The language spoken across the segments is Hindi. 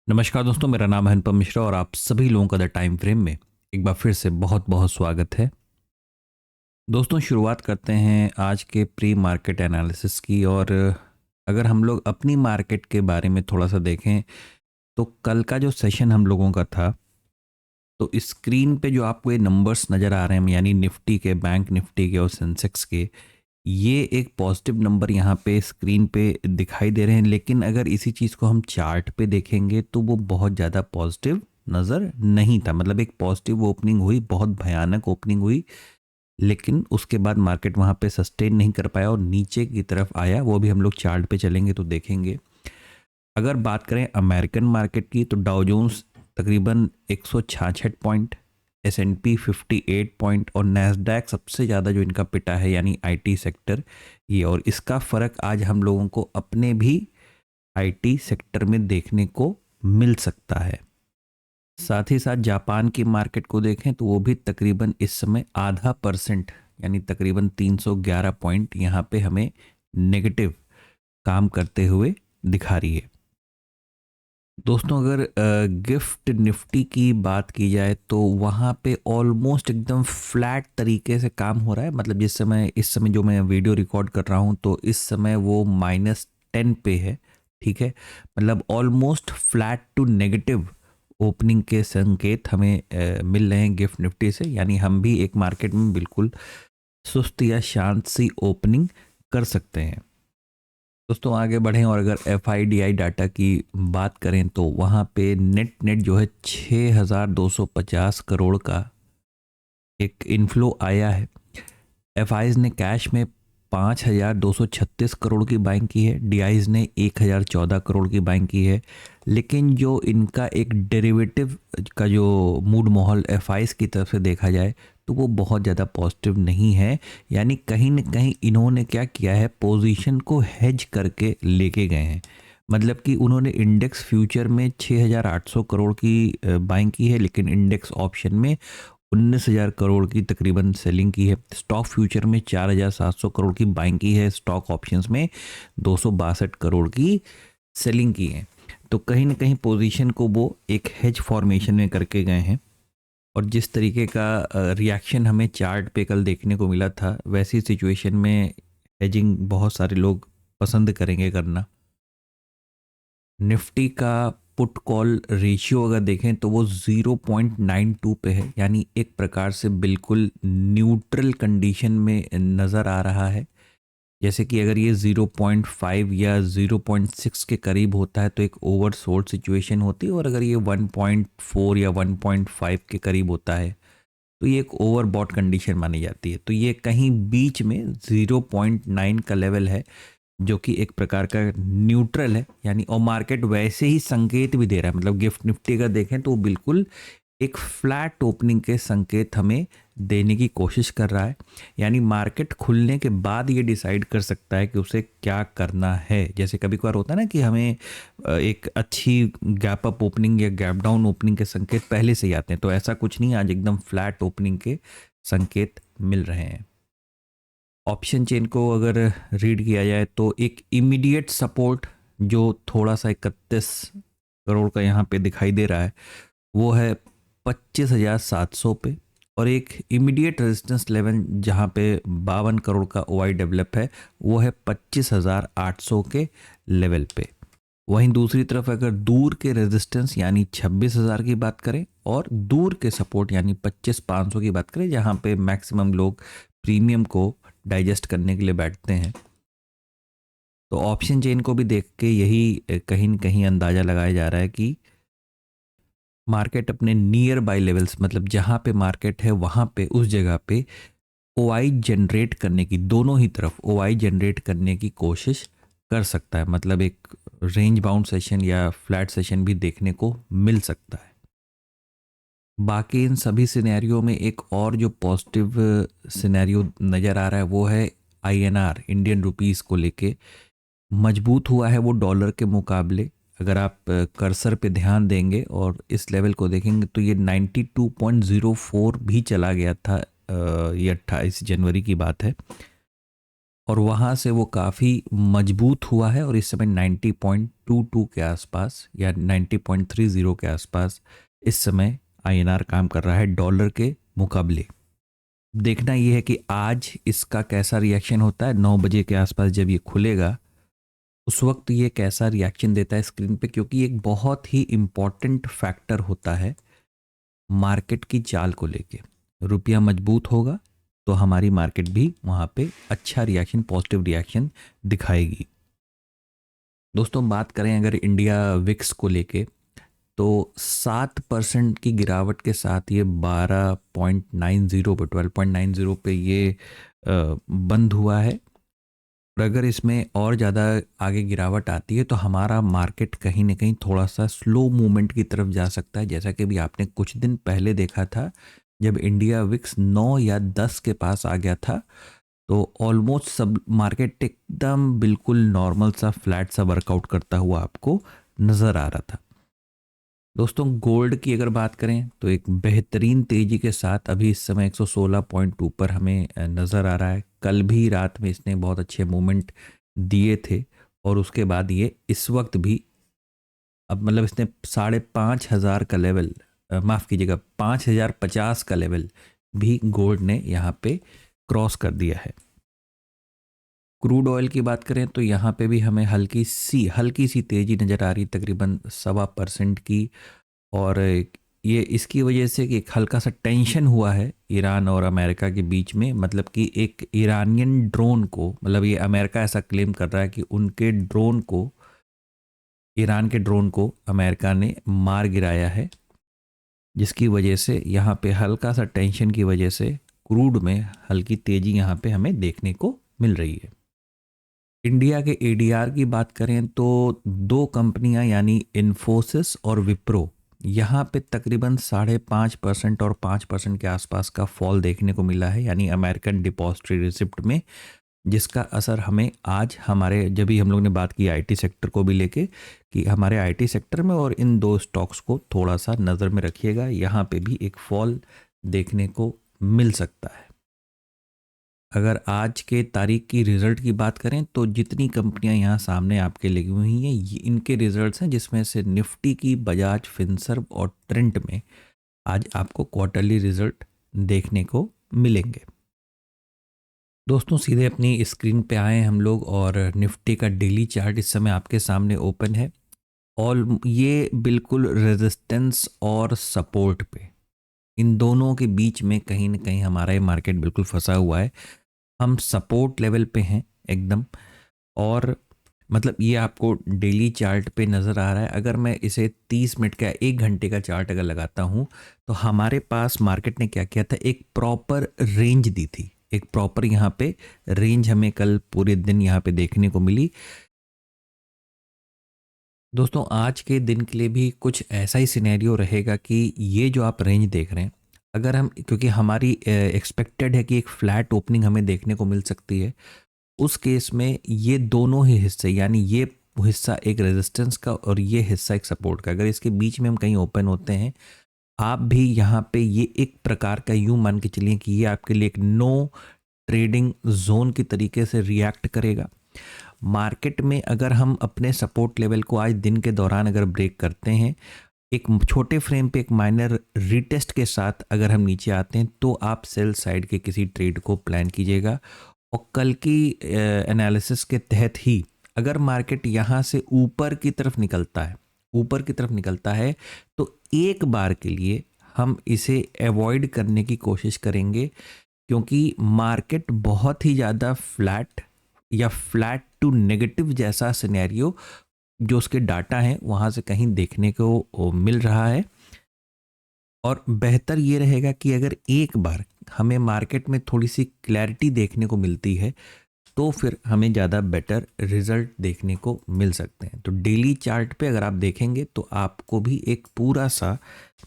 नमस्कार दोस्तों, मेरा नाम है अनुपम मिश्रा और आप सभी लोगों का द टाइम फ्रेम में एक बार फिर से बहुत बहुत स्वागत है। दोस्तों, शुरुआत करते हैं आज के प्री मार्केट एनालिसिस की। और अगर हम लोग अपनी मार्केट के बारे में थोड़ा सा देखें तो कल का जो सेशन हम लोगों का था, तो स्क्रीन पे जो आपको ये नंबर्स नज़र आ रहे हैं, यानी निफ्टी के, बैंक निफ्टी के और सेंसेक्स के, ये एक पॉजिटिव नंबर यहाँ पे स्क्रीन पे दिखाई दे रहे हैं। लेकिन अगर इसी चीज़ को हम चार्ट पे देखेंगे तो वो बहुत ज़्यादा पॉजिटिव नज़र नहीं था। मतलब एक पॉजिटिव ओपनिंग हुई, बहुत भयानक ओपनिंग हुई, लेकिन उसके बाद मार्केट वहाँ पे सस्टेन नहीं कर पाया और नीचे की तरफ आया। वो भी हम लोग चार्ट पे चलेंगे तो देखेंगे। अगर बात करें अमेरिकन मार्केट की, तो डाउ जोन्स तकरीबन 166 पॉइंट, S&P 58 पॉइंट और नैस्डैक सबसे ज़्यादा जो इनका पिटा है, यानी आईटी सेक्टर ये। और इसका फ़र्क आज हम लोगों को अपने भी आईटी सेक्टर में देखने को मिल सकता है। साथ ही साथ जापान की मार्केट को देखें तो वो भी तकरीबन इस समय आधा परसेंट, यानी तकरीबन 311 पॉइंट यहाँ पे हमें नेगेटिव काम करते हुए दिखा रही है। दोस्तों, अगर गिफ्ट निफ्टी की बात की जाए तो वहाँ पे ऑलमोस्ट एकदम फ्लैट तरीके से काम हो रहा है। मतलब इस समय जो मैं वीडियो रिकॉर्ड कर रहा हूँ तो इस समय वो -10 पे है। ठीक है, मतलब almost flat to negative opening के संकेत हमें मिल रहे हैं गिफ्ट निफ्टी से। यानी हम भी एक मार्केट में बिल्कुल सुस्त या शांत सी ओपनिंग कर सकते हैं। दोस्तों, आगे बढ़ें और अगर FIDI डाटा की बात करें तो वहाँ पे नेट नेट जो है 6,250 करोड़ का एक इनफ्लो आया है। FIs ने कैश में 5,236 करोड़ की बाइंग की है, DIs ने 1,014 करोड़ की बाइंग की है। लेकिन जो इनका एक डेरिवेटिव का जो मूड माहौल FIs की तरफ से देखा जाए तो वो बहुत ज़्यादा पॉजिटिव नहीं है। यानी कहीं न कहीं इन्होंने क्या किया है, पोजीशन को हेज करके लेके गए हैं। मतलब कि उन्होंने इंडेक्स फ्यूचर में 6,800 करोड़ की बाइंग की है, लेकिन इंडेक्स ऑप्शन में 19,000 करोड़ की तकरीबन सेलिंग की है। स्टॉक फ्यूचर में 4,700 करोड़ की बाइंग की है, स्टॉक ऑप्शंस में 262 करोड़ की सेलिंग की है। तो कहीं ना कहीं पोजीशन को वो एक हेज फॉर्मेशन में करके गए हैं। और जिस तरीके का रिएक्शन हमें चार्ट पे कल देखने को मिला था, वैसी सिचुएशन में हेजिंग बहुत सारे लोग पसंद करेंगे करना। निफ्टी का पुट कॉल रेशियो अगर देखें तो वो 0.92 पे है, यानी एक प्रकार से बिल्कुल न्यूट्रल कंडीशन में नज़र आ रहा है। जैसे कि अगर ये 0.5 या 0.6 के करीब होता है तो एक ओवरसोल्ड सिचुएशन होती है, और अगर ये 1.4 या 1.5 के करीब होता है तो ये एक ओवरबॉट कंडीशन मानी जाती है। तो ये कहीं बीच में 0.9 का लेवल है, जो कि एक प्रकार का न्यूट्रल है। यानी और मार्केट वैसे ही संकेत भी दे रहा है। मतलब गिफ्ट निफ्टी का देखें तो वो बिल्कुल एक फ्लैट ओपनिंग के संकेत हमें देने की कोशिश कर रहा है। यानी मार्केट खुलने के बाद ये डिसाइड कर सकता है कि उसे क्या करना है। जैसे कभी कभार होता है ना कि हमें एक अच्छी गैप अप ओपनिंग या गैप डाउन ओपनिंग के संकेत पहले से ही आते हैं, तो ऐसा कुछ नहीं, आज एकदम फ्लैट ओपनिंग के संकेत मिल रहे हैं। ऑप्शन चेन को अगर रीड किया जाए तो एक इमीडिएट सपोर्ट जो थोड़ा सा 31 करोड़ का यहाँ पे दिखाई दे रहा है, वो है 25,700 पे। और एक इमीडिएट रेजिस्टेंस लेवल जहाँ पे 52 करोड़ का OI डेवलप है, वो है 25,800 के लेवल पे। वहीं दूसरी तरफ अगर दूर के रेजिस्टेंस यानी 26,000 की बात करें और दूर के सपोर्ट यानी 25,500 की बात करें, जहाँ पे मैक्सिमम लोग प्रीमियम को डाइजेस्ट करने के लिए बैठते हैं, तो ऑप्शन चेन को भी देख के यही कहीं न कहीं अंदाज़ा लगाया जा रहा है कि मार्केट अपने नियर बाय लेवल्स, मतलब जहाँ पे मार्केट है वहाँ पे, उस जगह पे OI जनरेट करने की, दोनों ही तरफ OI जनरेट करने की कोशिश कर सकता है। मतलब एक रेंज बाउंड सेशन या फ्लैट सेशन भी देखने को मिल सकता है। बाकी इन सभी सिनेरियो में एक और जो पॉजिटिव सिनेरियो नज़र आ रहा है वो है INR, इंडियन रुपीस को लेके मजबूत हुआ है वो डॉलर के मुकाबले। अगर आप कर्सर पे ध्यान देंगे और इस लेवल को देखेंगे तो ये 92.04 भी चला गया था। ये 28 जनवरी की बात है। और वहाँ से वो काफ़ी मजबूत हुआ है और इस समय 90.22 के आसपास या 90.30 के आसपास इस समय आईएनआर काम कर रहा है डॉलर के मुकाबले। देखना ये है कि आज इसका कैसा रिएक्शन होता है 9 बजे के आसपास जब ये खुलेगा, उस वक्त ये कैसा रिएक्शन देता है स्क्रीन पे, क्योंकि एक बहुत ही इम्पॉर्टेंट फैक्टर होता है मार्केट की चाल को लेके। रुपया मजबूत होगा तो हमारी मार्केट भी वहाँ पे अच्छा रिएक्शन, पॉजिटिव रिएक्शन दिखाएगी। दोस्तों बात करें अगर इंडिया विक्स को लेके, तो 7% की गिरावट के साथ ये 12.90 पे 12.90 पे ये बंद हुआ है। और अगर इसमें और ज़्यादा आगे गिरावट आती है तो हमारा मार्केट कहीं ना कहीं थोड़ा सा स्लो मूवमेंट की तरफ जा सकता है, जैसा कि भी आपने कुछ दिन पहले देखा था जब इंडिया विक्स 9 या 10 के पास आ गया था तो ऑलमोस्ट सब मार्केट एकदम बिल्कुल नॉर्मल सा फ्लैट सा वर्कआउट करता हुआ आपको नज़र आ रहा था। दोस्तों गोल्ड की अगर बात करें तो एक बेहतरीन तेज़ी के साथ अभी इस समय 116.2 पर हमें नज़र आ रहा है। कल भी रात में इसने बहुत अच्छे मूवमेंट दिए थे और उसके बाद ये इस वक्त भी अब मतलब इसने 5,500 का लेवल, माफ़ कीजिएगा 5,050 का लेवल भी गोल्ड ने यहाँ पे क्रॉस कर दिया है। क्रूड ऑयल की बात करें तो यहाँ पे भी हमें हल्की सी तेज़ी नज़र आ रही, तकरीबन 1.25% की। और ये इसकी वजह से कि एक हल्का सा टेंशन हुआ है ईरान और अमेरिका के बीच में, मतलब कि एक ईरानियन ड्रोन को, मतलब ये अमेरिका ऐसा क्लेम कर रहा है कि उनके ड्रोन को, ईरान के ड्रोन को अमेरिका ने मार गिराया है, जिसकी वजह से यहाँ पे हल्का सा टेंशन की वजह से क्रूड में हल्की तेज़ी यहाँ पे हमें देखने को मिल रही है। इंडिया के एडीआर की बात करें तो दो कंपनियां यानी इन्फोसिस और विप्रो, यहाँ पे तकरीबन 5.5% और 5% के आसपास का फॉल देखने को मिला है, यानी अमेरिकन डिपॉजिटरी रिसिप्ट में, जिसका असर हमें आज हमारे, जब भी हम लोग ने बात की आईटी सेक्टर को भी लेके, कि हमारे आईटी सेक्टर में और इन दो स्टॉक्स को थोड़ा सा नज़र में रखिएगा, यहाँ पे भी एक फॉल देखने को मिल सकता है। अगर आज के तारीख की रिज़ल्ट की बात करें तो जितनी कंपनियां यहाँ सामने आपके लगी हुई हैं ये इनके रिज़ल्ट्स हैं, जिसमें से निफ्टी की, बजाज फिनसर्व और ट्रेंट में आज आपको क्वार्टरली रिज़ल्ट देखने को मिलेंगे। दोस्तों सीधे अपनी स्क्रीन पे आए हम लोग और निफ्टी का डेली चार्ट इस समय आपके सामने ओपन है और ये बिल्कुल रेजिस्टेंस और सपोर्ट पे, इन दोनों के बीच में कहीं ना कहीं हमारा ये मार्केट बिल्कुल फंसा हुआ है। हम सपोर्ट लेवल पे हैं एकदम, और मतलब ये आपको डेली चार्ट पे नज़र आ रहा है। अगर मैं इसे 30 मिनट का, 1 घंटे का चार्ट अगर लगाता हूँ तो हमारे पास मार्केट ने क्या किया था, एक प्रॉपर रेंज दी थी, एक प्रॉपर यहाँ पे रेंज हमें कल पूरे दिन यहाँ पे देखने को मिली। दोस्तों आज के दिन के लिए भी कुछ ऐसा ही सिनेरियो रहेगा कि ये जो आप रेंज देख रहे हैं, अगर हम, क्योंकि हमारी एक्सपेक्टेड है कि एक फ्लैट ओपनिंग हमें देखने को मिल सकती है, उस केस में ये दोनों ही हिस्से, यानी ये हिस्सा एक रेजिस्टेंस का और ये हिस्सा एक सपोर्ट का, अगर इसके बीच में हम कहीं ओपन होते हैं, आप भी यहाँ पे ये एक प्रकार का यूं मान के चलिए कि ये आपके लिए एक नो ट्रेडिंग जोन की तरीके से रिएक्ट करेगा। मार्केट में अगर हम अपने सपोर्ट लेवल को आज दिन के दौरान अगर ब्रेक करते हैं, एक छोटे फ्रेम पे एक माइनर रीटेस्ट के साथ अगर हम नीचे आते हैं, तो आप सेल साइड के किसी ट्रेड को प्लान कीजिएगा। और कल की एनालिसिस के तहत ही अगर मार्केट यहाँ से ऊपर की तरफ निकलता है, ऊपर की तरफ निकलता है, तो एक बार के लिए हम इसे अवॉइड करने की कोशिश करेंगे, क्योंकि मार्केट बहुत ही ज़्यादा फ्लैट या फ्लैट टू नेगेटिव जैसा सिनेरियो जो उसके डाटा हैं वहाँ से कहीं देखने को मिल रहा है। और बेहतर ये रहेगा कि अगर एक बार हमें मार्केट में थोड़ी सी क्लैरिटी देखने को मिलती है तो फिर हमें ज़्यादा बेटर रिजल्ट देखने को मिल सकते हैं। तो डेली चार्ट पे अगर आप देखेंगे तो आपको भी एक पूरा सा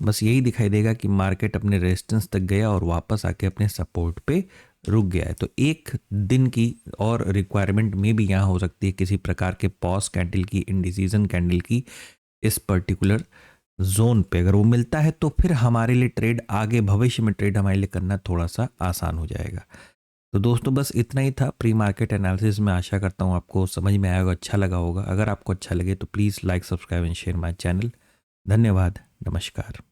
बस यही दिखाई देगा कि मार्केट अपने रेजिस्टेंस तक गया और वापस आके अपने सपोर्ट पे रुक गया है। तो एक दिन की और रिक्वायरमेंट में भी यहाँ हो सकती है किसी प्रकार के पॉज कैंडल की, इंडिसीजन कैंडल की, इस पर्टिकुलर जोन पे अगर वो मिलता है तो फिर हमारे लिए ट्रेड, आगे भविष्य में ट्रेड हमारे लिए करना थोड़ा सा आसान हो जाएगा। तो दोस्तों बस इतना ही था प्री मार्केट एनालिसिस में। आशा करता हूँ आपको समझ में आएगा, अच्छा लगा होगा। अगर आपको अच्छा लगे तो please like, subscribe and share my channel. धन्यवाद। नमस्कार।